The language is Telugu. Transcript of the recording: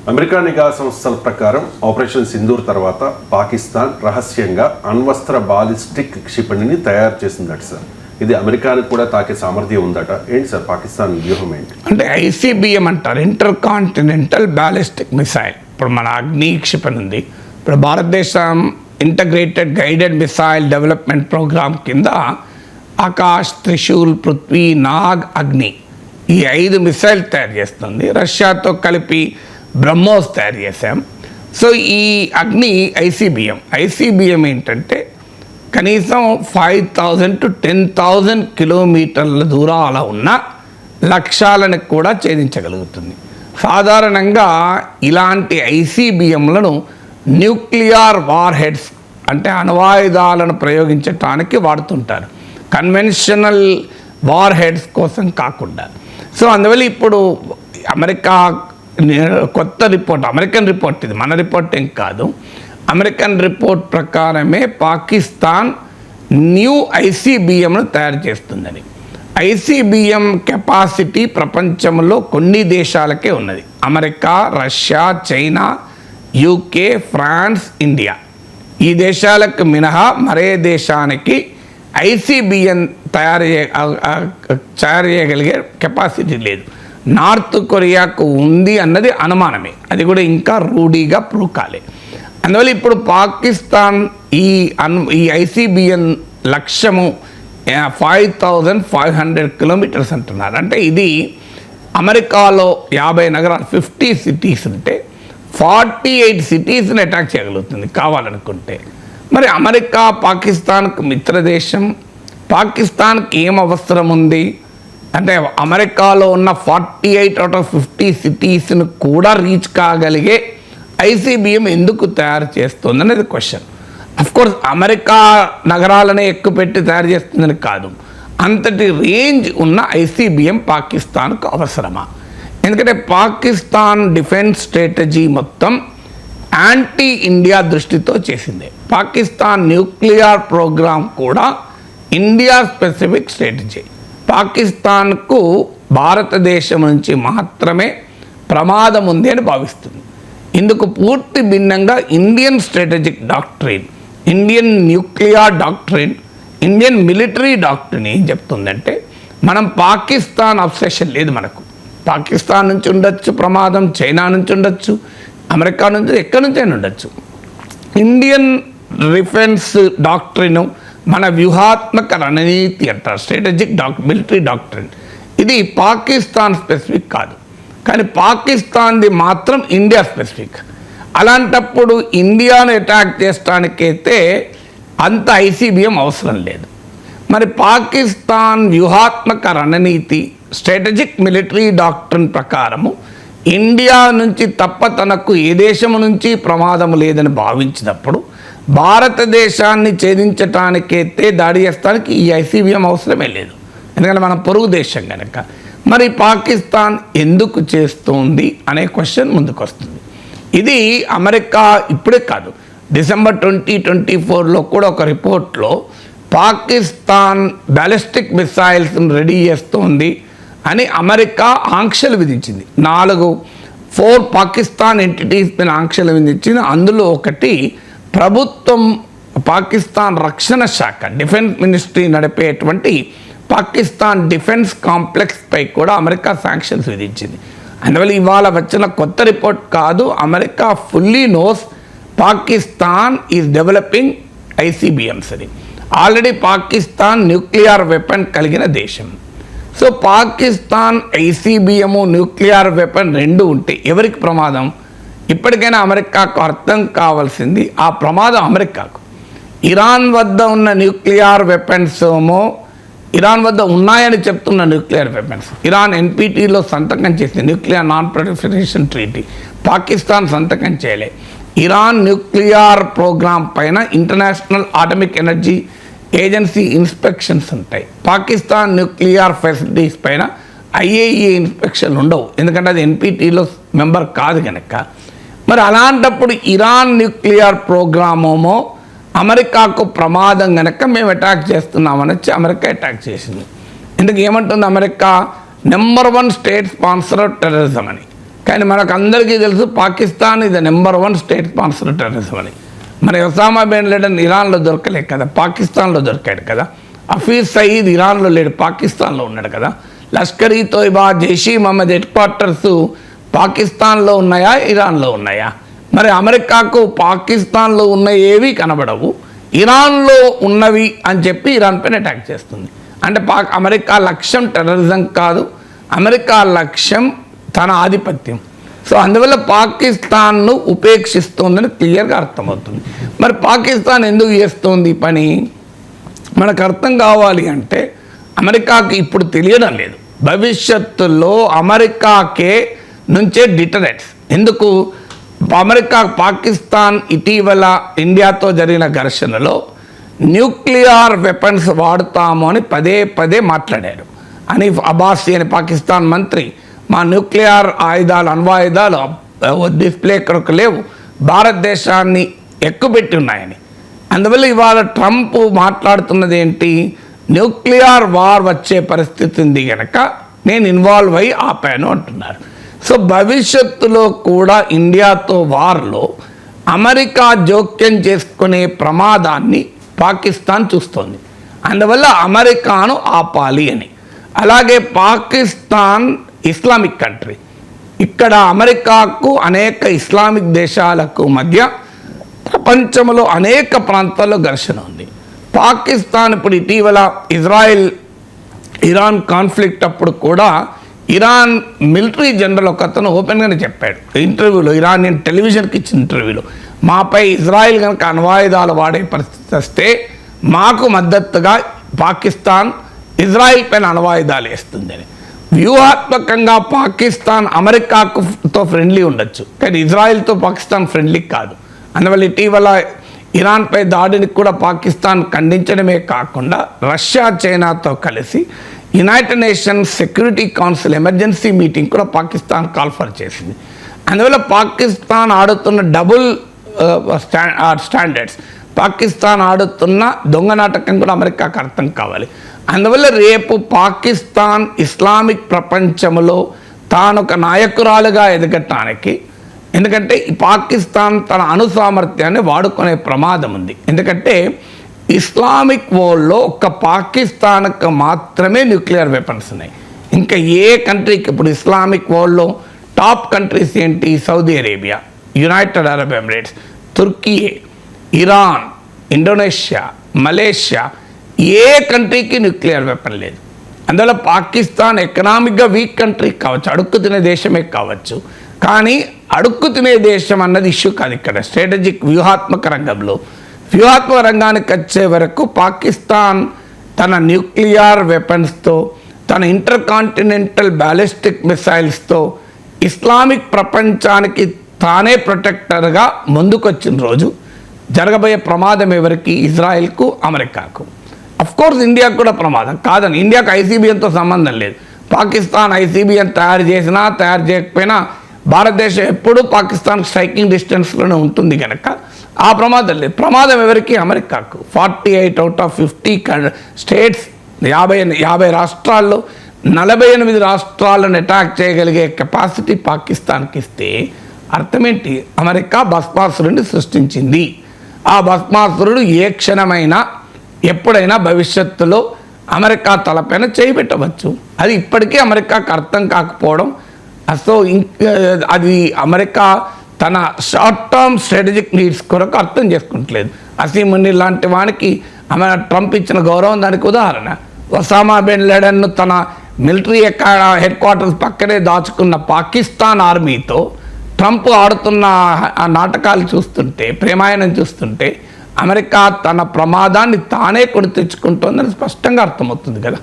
అమెరికా నిఘా సంస్థల ప్రకారం ఆపరేషన్ సింధూర్ తర్వాత పాకిస్తాన్ రహస్యంగా అణ్వస్త్ర బాలిస్టిక్ క్షిపణిని తయారు చేసిందట సార్. ఇది అమెరికానికి కూడా తాకే సామర్థ్యం ఉందట. ఏంటి సార్ పాకిస్తాన్ వ్యూహం ఏంటి? అంటే ICBM అంటారు, ఇంటర్ కాంటినెంటల్ బ్యాలిస్టిక్ మిసైల్. ఇప్పుడు మన అగ్ని క్షిపణి ఉంది. ఇప్పుడు భారతదేశం integrated guided missile development programme కింద ఆకాష్, త్రిశూల్, పృథ్వీ, నాగ్, అగ్ని ఈ 5 మిసైల్ తయారు చేస్తుంది. రష్యాతో కలిపి బ్రహ్మోస్ తయారు చేశాం. సో ఈ అగ్ని ఐసీబీఎం ఏంటంటే కనీసం 5,000 to 10,000 కిలోమీటర్ల దూరాల ఉన్న లక్ష్యాలను కూడా ఛేదించగలుగుతుంది. సాధారణంగా ఇలాంటి ఐసీబీఎంలను న్యూక్లియర్ వార్ హెడ్స్ అంటే అణ్వాయుధాలను ప్రయోగించటానికి వాడుతుంటారు, కన్వెన్షనల్ వార్ హెడ్స్ కోసం కాకుండా. సో అందువల్ల ఇప్పుడు అమెరికా కొత్త రిపోర్ట్, అమెరికన్ రిపోర్ట్, ఇది మన రిపోర్ట్ ఏం కాదు, అమెరికన్ రిపోర్ట్ ప్రకారమే పాకిస్తాన్ న్యూ ఐసీబీఎంను తయారు చేస్తుందని. ఐసీబీఎం కెపాసిటీ ప్రపంచంలో కొన్ని దేశాలకే ఉన్నది. America, Russia, China, UK, France, India ఈ దేశాలకు మినహా మరే దేశానికి ఐసీబీఎం తయారు చేయగలిగే కెపాసిటీ లేదు. నార్త్ కొరియాకు ఉంది అన్నది అనుమానమే, అది కూడా ఇంకా రూఢీగా ప్రూవ్ కాలే. అందువల్ల ఇప్పుడు పాకిస్తాన్ ఈ ఐసీబీఎం లక్ష్యము 5,500 కిలోమీటర్స్ అంటున్నారు. అంటే ఇది అమెరికాలో 50 నగరాలు 50 సిటీస్ ఉంటే 48 సిటీస్ని అటాక్ చేయగలుగుతుంది కావాలనుకుంటే. మరి అమెరికా పాకిస్తాన్కు మిత్రదేశం, పాకిస్తాన్కి ఏం అవసరం ఉంది అంటే అమెరికాలో ఉన్న 48 out of 50 సిటీస్ను కూడా రీచ్ కాగలిగే ఐసీబీఎం ఎందుకు తయారు చేస్తుంది అనేది క్వశ్చన్. అఫ్కోర్స్ అమెరికా నగరాలనే ఎక్కువ పెట్టి తయారు చేస్తుందని కాదు, అంతటి రేంజ్ ఉన్న ఐసీబీఎం పాకిస్తాన్కు అవసరమా? ఎందుకంటే పాకిస్తాన్ డిఫెన్స్ స్ట్రాటజీ మొత్తం యాంటీ ఇండియా దృష్టితో చేసిందే. పాకిస్తాన్ న్యూక్లియర్ ప్రోగ్రామ్ కూడా ఇండియా స్పెసిఫిక్ స్ట్రాటజీ. పాకిస్తాన్కు భారతదేశం నుంచి మాత్రమే ప్రమాదం ఉంది అని భావిస్తుంది. ఇందుకు పూర్తి భిన్నంగా Indian strategic doctrine, Indian nuclear doctrine, Indian military doctrine ఏం చెప్తుందంటే మనం పాకిస్తాన్ అబ్సెషన్ లేదు మనకు. పాకిస్తాన్ నుంచి ఉండొచ్చు ప్రమాదం, చైనా నుంచి ఉండొచ్చు, అమెరికా నుంచి ఎక్కడి నుంచి అయినా ఉండొచ్చు. ఇండియన్ డిఫెన్స్ డాక్ట్రిన్ మన వ్యూహాత్మక రణనీతి అంటారు, స్ట్రాటజిక్ మిలిటరీ డాక్ట్రిన్. ఇది పాకిస్తాన్ స్పెసిఫిక్ కాదు, కానీ పాకిస్తాన్ది మాత్రం ఇండియా స్పెసిఫిక్. అలాంటప్పుడు ఇండియాను అటాక్ చేయడానికైతే అంత ఐసీబీఎం అవసరం లేదు. మరి పాకిస్తాన్ వ్యూహాత్మక రణనీతి స్ట్రాటజిక్ మిలిటరీ డాక్ట్రిన్ ప్రకారము ఇండియా నుంచి తప్ప తనకు ఏ దేశం నుంచి ప్రమాదం లేదని భావించినప్పుడు భారతదేశాన్ని ఛేదించటానికైతే దాడి చేస్తానికి ఈ ఐసీబీఎం అవసరమే లేదు, ఎందుకంటే మనం పొరుగు దేశం కనుక. మరి పాకిస్తాన్ ఎందుకు చేస్తుంది అనే క్వశ్చన్ ముందుకు వస్తుంది. ఇది అమెరికా ఇప్పుడే కాదు, డిసెంబర్ 2024లో కూడా ఒక రిపోర్ట్లో పాకిస్తాన్ బ్యాలిస్టిక్ మిసైల్స్ని రెడీ చేస్తోంది అని అమెరికా ఆంక్షలు విధించింది. 4 పాకిస్తాన్ ఎంటిటీస్ పైన ఆంక్షలు విధించింది. అందులో ఒకటి ప్రభుత్వం పాకిస్తాన్ రక్షణ శాఖ, డిఫెన్స్ మినిస్ట్రీ నడిపేటువంటి పాకిస్తాన్ డిఫెన్స్ కాంప్లెక్స్ పై కూడా అమెరికా శాంక్షన్స్ విధించింది. అందువల్ల ఇవాళ వచ్చిన కొత్త రిపోర్ట్ కాదు, America fully knows Pakistan is developing ICBMs అని. ఆల్రెడీ పాకిస్తాన్ న్యూక్లియర్ వెపన్ కలిగిన దేశం. So Pakistan ICBM nuclear weapon రెండు ఉంటే ఎవరికి ప్రమాదం? ఇప్పటికైనా అమెరికాకు అర్థం కావాల్సింది ఆ ప్రమాదం అమెరికాకు. ఇరాన్ వద్ద ఉన్న న్యూక్లియర్ వెపన్స్ ఏమో, ఇరాన్ వద్ద ఉన్నాయని చెప్తున్న న్యూక్లియర్ వెపన్స్, ఇరాన్ ఎన్పిటిలో సంతకం చేసింది, nuclear non proliferation treaty. Pakistan సంతకం చేయలే. ఇరాన్ న్యూక్లియర్ ప్రోగ్రామ్ పైన international atomic energy agency inspections ఉంటాయి. పాకిస్తాన్ న్యూక్లియర్ ఫెసిలిటీస్ పైన IAEA ఇన్స్పెక్షన్ ఉండవు, ఎందుకంటే అది ఎన్పిటిలో మెంబర్ కాదు కనుక. మరి అలాంటప్పుడు ఇరాన్ న్యూక్లియర్ ప్రోగ్రామేమో అమెరికాకు ప్రమాదం కనుక మేము అటాక్ చేస్తున్నామని వచ్చి అమెరికా అటాక్ చేసింది. ఎందుకు ఏమంటుంది America? Number 1 state sponsor of terrorism అని. కానీ మనకు అందరికీ తెలుసు పాకిస్తాన్ ఇది నెంబర్ 1 స్టేట్ స్పాన్సర్ టెర్రరిజం అని. మరి ఒసామా బిన్ లాడెన్ ఇరాన్లో దొరకలే కదా, పాకిస్తాన్లో దొరికాడు కదా. హఫీజ్ సయీద్ ఇరాన్లో లేడు, పాకిస్తాన్లో ఉన్నాడు కదా. లష్కర్ ఈ తోయిబా, జైషీ మహమ్మద్ హెడ్ క్వార్టర్స్ పాకిస్తాన్లో ఉన్నాయా, ఇరాన్లో ఉన్నాయా? మరి అమెరికాకు పాకిస్తాన్లో ఉన్న ఏవి కనబడవు, ఇరాన్లో ఉన్నవి అని చెప్పి ఇరాన్ పైన అటాక్ చేస్తుంది. అంటే అమెరికా లక్ష్యం టెర్రరిజం కాదు, అమెరికా లక్ష్యం తన ఆధిపత్యం. సో అందువల్ల పాకిస్తాన్ను ఉపేక్షిస్తోందని క్లియర్గా అర్థమవుతుంది. మరి పాకిస్తాన్ ఎందుకు చేస్తోంది ఈ పని మనకు అర్థం కావాలి అంటే, అమెరికాకి ఇప్పుడు తెలియడం లేదు, భవిష్యత్తులో అమెరికాకే నుంచే డిటరెంట్స్. ఎందుకు పాకిస్తాన్ ఇటీవల ఇండియాతో జరిగిన ఘర్షణలో న్యూక్లియర్ వెపన్స్ వాడుతాము అని పదే పదే మాట్లాడారు. హనీఫ్ అబ్బాసీ అని పాకిస్తాన్ మంత్రి, మా న్యూక్లియర్ ఆయుధాలు అణ్వాయుధాలు డిస్ప్లే కొరకు లేవు, భారతదేశాన్ని ఎక్కుపెట్టి ఉన్నాయని. అందువల్ల ఇవాళ ట్రంప్ మాట్లాడుతున్నది ఏంటి, న్యూక్లియర్ వార్ వచ్చే పరిస్థితి ఉంది కనుక నేను ఇన్వాల్వ్ అయ్యి ఆపాను అంటున్నారు. సో భవిష్యత్తులో కూడా ఇండియాతో వార్లో అమెరికా జోక్యం చేసుకునే ప్రమాదాన్ని పాకిస్తాన్ చూస్తోంది. అందువల్ల అమెరికాను ఆపాలి అని. అలాగే పాకిస్తాన్ ఇస్లామిక్ కంట్రీ, ఇక్కడ అమెరికాకు అనేక ఇస్లామిక్ దేశాలకు మధ్య ప్రపంచంలో అనేక ప్రాంతాల్లో ఘర్షణ ఉంది. పాకిస్తాన్ ఇప్పుడు ఇటీవల ఇరాన్ కాన్ఫ్లిక్ట్ అప్పుడు కూడా ఇరాన్ మిలిటరీ జనరల్ ఒక అతను ఓపెన్గానే చెప్పాడు ఇంటర్వ్యూలో, ఇరానియన్ టెలివిజన్కి ఇచ్చిన ఇంటర్వ్యూలో, మాపై ఇజ్రాయిల్ కనుక అణ్వాయుధాలు వాడే పరిస్థితి వస్తే మాకు మద్దతుగా పాకిస్తాన్ ఇజ్రాయిల్ పైన అణ్వాయుధాలు వేస్తుందని. వ్యూహాత్మకంగా పాకిస్తాన్ అమెరికాతో ఫ్రెండ్లీ ఉండొచ్చు, కానీ ఇజ్రాయిల్తో పాకిస్తాన్ ఫ్రెండ్లీ కాదు. అందువల్ల ఇటీవల ఇరాన్పై దాడిని కూడా పాకిస్తాన్ ఖండించడమే కాకుండా రష్యా చైనాతో కలిసి United nations security council emergency meeting కూడా పాకిస్తాన్ కాల్ఫర్ చేసింది. అందువల్ల పాకిస్తాన్ ఆడుతున్న డబుల్ స్టాండర్డ్స్, పాకిస్తాన్ ఆడుతున్న దొంగ నాటకం కూడా అమెరికాకు అర్థం కావాలి. అందువల్ల రేపు పాకిస్తాన్ ఇస్లామిక్ ప్రపంచంలో తాను ఒక నాయకురాలుగా ఎదగటానికి, ఎందుకంటే పాకిస్తాన్ తన అణు సామర్థ్యాన్ని వాడుకునే ప్రమాదం ఉంది. ఎందుకంటే ఇస్లామిక్ వరల్డ్లో ఒక్క పాకిస్తాన్కి మాత్రమే న్యూక్లియర్ వెపన్స్ ఉన్నాయి. ఇంకా ఏ కంట్రీకి, ఇప్పుడు ఇస్లామిక్ వరల్డ్లో టాప్ కంట్రీస్ ఏంటి, Saudi Arabia, United Arab Emirates, Turkey, Iran, Indonesia, Malaysia, ఏ కంట్రీకి న్యూక్లియర్ వెపన్ లేదు. అందువల్ల పాకిస్తాన్ ఎకనామిక్గా వీక్ కంట్రీ కావచ్చు, అడుక్కు తినే దేశమే కావచ్చు, కానీ అడుక్కు తినే దేశం అన్నది ఇష్యూ కాదు. ఇక్కడ స్ట్రాటజిక్ వ్యూహాత్మక రంగానికి వచ్చే వరకు పాకిస్తాన్ తన న్యూక్లియర్ వెపన్స్తో, తన ఇంటర్ కాంటినెంటల్ బ్యాలిస్టిక్ మిసైల్స్తో ఇస్లామిక్ ప్రపంచానికి తానే ప్రొటెక్టర్గా ముందుకొచ్చిన రోజు జరగబోయే ప్రమాదం ఎవరికి, ఇజ్రాయెల్కు, అమెరికాకు. అఫ్కోర్స్ ఇండియాకు కూడా ప్రమాదం కాదని, ఇండియాకు ఐసీబీఎన్తో సంబంధం లేదు. పాకిస్తాన్ ఐసీబీఎన్ తయారు చేసినా తయారు చేయకపోయినా భారతదేశం ఎప్పుడూ పాకిస్తాన్ స్ట్రైకింగ్ డిస్టెన్స్లోనే ఉంటుంది కనుక ఆ ప్రమాదం లేదు. ప్రమాదం ఎవరికి, అమెరికాకు. 48 అవుట్ ఆఫ్ 50 స్టేట్స్, 50 రాష్ట్రాల్లో 48 రాష్ట్రాలను అటాక్ చేయగలిగే కెపాసిటీ పాకిస్తాన్కి ఇస్తే అర్థమేంటి, అమెరికా భస్మాసురుడిని సృష్టించింది. ఆ భస్మాసురుడు ఏ క్షణమైనా ఎప్పుడైనా భవిష్యత్తులో అమెరికా తలపైన చేయబెట్టవచ్చు. అది ఇప్పటికీ అమెరికాకు అర్థం కాకపోవడం, సో అది అమెరికా తన షార్ట్ టర్మ్ స్ట్రాటజిక్ నీడ్స్ కొరకు అర్థం చేసుకుంటలేదు. అసీం మునీర్ లాంటి వానికి ట్రంప్ ఇచ్చిన గౌరవం దానికి ఉదాహరణ. ఒసామా బిన్ లాడెన్ను తన మిలిటరీ హెడ్ క్వార్టర్స్ పక్కనే దాచుకున్న పాకిస్తాన్ ఆర్మీతో ట్రంప్ ఆడుతున్న ఆ నాటకాలు చూస్తుంటే, ప్రేమాయణం చూస్తుంటే అమెరికా తన ప్రమాదాన్ని తానే కొని తెచ్చుకుంటోందని స్పష్టంగా అర్థమవుతుంది కదా.